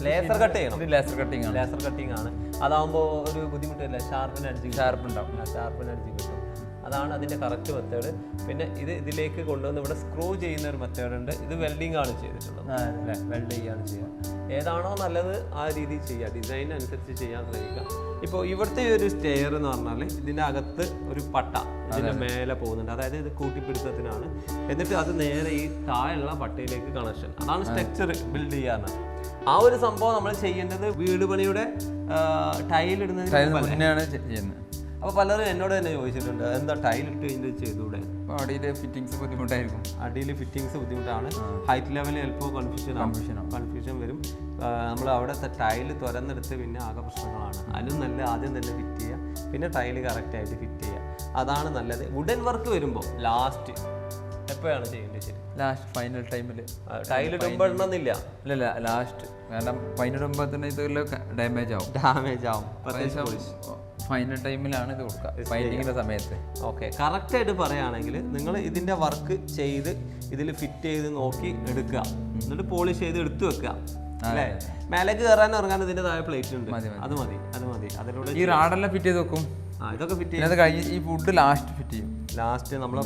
Laser cut ചെയ്യണം. ഇത് laser cutting ആണ്. ലേസർ കട്ടിങ് ആണ്. അതാകുമ്പോൾ ഒരു ബുദ്ധിമുട്ടില്ല, ഷാർപ്പിന് അടിച്ച് കിട്ടും. അതാണ് അതിൻ്റെ കറക്റ്റ് മെത്തേഡ്. പിന്നെ ഇതിലേക്ക് കൊണ്ടുവന്ന് ഇവിടെ സ്ക്രൂ ചെയ്യുന്ന ഒരു മെത്തേഡ് ഉണ്ട്. ഇത് വെൽഡിംഗ് ആണ് ചെയ്തിട്ടുള്ളത് അല്ലേ, വെൽഡ് ചെയ്യാണ് ചെയ്യുക. ഏതാണോ നല്ലത് ആ രീതിയിൽ ചെയ്യുക, ഡിസൈൻ അനുസരിച്ച് ചെയ്യാൻ ശ്രമിക്കുക. ഇപ്പോൾ ഇവിടുത്തെ ഒരു സ്റ്റെയർ എന്ന് പറഞ്ഞാൽ ഇതിൻ്റെ അകത്ത് ഒരു പട്ട ഇതിൻ്റെ മേലെ പോകുന്നുണ്ട്, അതായത് ഇത് കൂട്ടിപ്പിടുത്തത്തിനാണ്. എന്നിട്ട് അത് നേരെ ഈ താഴെയുള്ള പട്ടയിലേക്ക് കണക്ഷൻ. അതാണ് സ്ട്രക്ചർ ബിൽഡ് ചെയ്യാറ്. ആ ഒരു സംഭവം നമ്മൾ ചെയ്യേണ്ടത് വീട് പണിയുടെ ടൈലിടുന്നതിന് മുന്നെയാണ് ചെയ്യുന്നത്. അപ്പോൾ പലരും എന്നോട് തന്നെ ചോദിച്ചിട്ടുണ്ട്, എന്താ ടൈലിട്ട് കഴിഞ്ഞിട്ട് ചെയ്തുകൂടെ? അടിയിൽ ഫിറ്റിങ്സ് ബുദ്ധിമുട്ടായിരിക്കും. അടിയിൽ ഫിറ്റിങ്സ് ബുദ്ധിമുട്ടാണ്, ഹൈറ്റ് ലെവലിൽ ചിലപ്പോൾ കൺഫ്യൂഷൻ വരും. നമ്മൾ അവിടുത്തെ ടൈല് തുറന്നെടുത്ത് പിന്നെ ആകെ പ്രശ്നങ്ങളാണ്. അതിനും നല്ല ആദ്യം തന്നെ ഫിറ്റ് ചെയ്യുക, പിന്നെ ടൈല് കറക്റ്റായിട്ട് ഫിറ്റ് ചെയ്യുക, അതാണ് നല്ലത്. വുഡൻ വർക്ക് വരുമ്പോൾ ലാസ്റ്റ് എപ്പോഴാണ് ചെയ്യേണ്ടത്? ശരി, ലാസ്റ്റ് ഫൈനൽ ടൈമിൽ ടൈലിടുമ്പോഴൊന്നുമില്ല. ഇല്ല ലാസ്റ്റ്, കാരണം ഫൈനലിടുമ്പോൾ തന്നെ ഇതെല്ലാം ഡാമേജ് ആവും. ഫൈനൽ ടൈമിലാണ് ഇത് കൊടുക്കുക, ഫൈനിങ്ങിൻ്റെ സമയത്ത്. ഓക്കെ, കറക്റ്റായിട്ട് പറയുകയാണെങ്കിൽ നിങ്ങൾ ഇതിൻ്റെ വർക്ക് ചെയ്ത് ഇതിൽ ഫിറ്റ് ചെയ്ത് നോക്കി എടുക്കുക, എന്നിട്ട് പോളിഷ് ചെയ്ത് എടുത്തു വെക്കുക അല്ലേ. മേലേക്ക് കയറാൻ ഇറങ്ങാൻ ഇതിൻ്റെ താഴെ പ്ലേറ്റ് ഉണ്ട്, അത് മതി. അതിലൂടെ ഈ റാഡെല്ലാം ഫിറ്റ് ചെയ്ത് വെക്കും. ഇതൊക്കെ ഫിറ്റ് ചെയ്ത് കഴിഞ്ഞ് ഈ ഫുഡ് ലാസ്റ്റ് ഫിറ്റ് ചെയ്യും. ലാസ്റ്റ് നമ്മൾ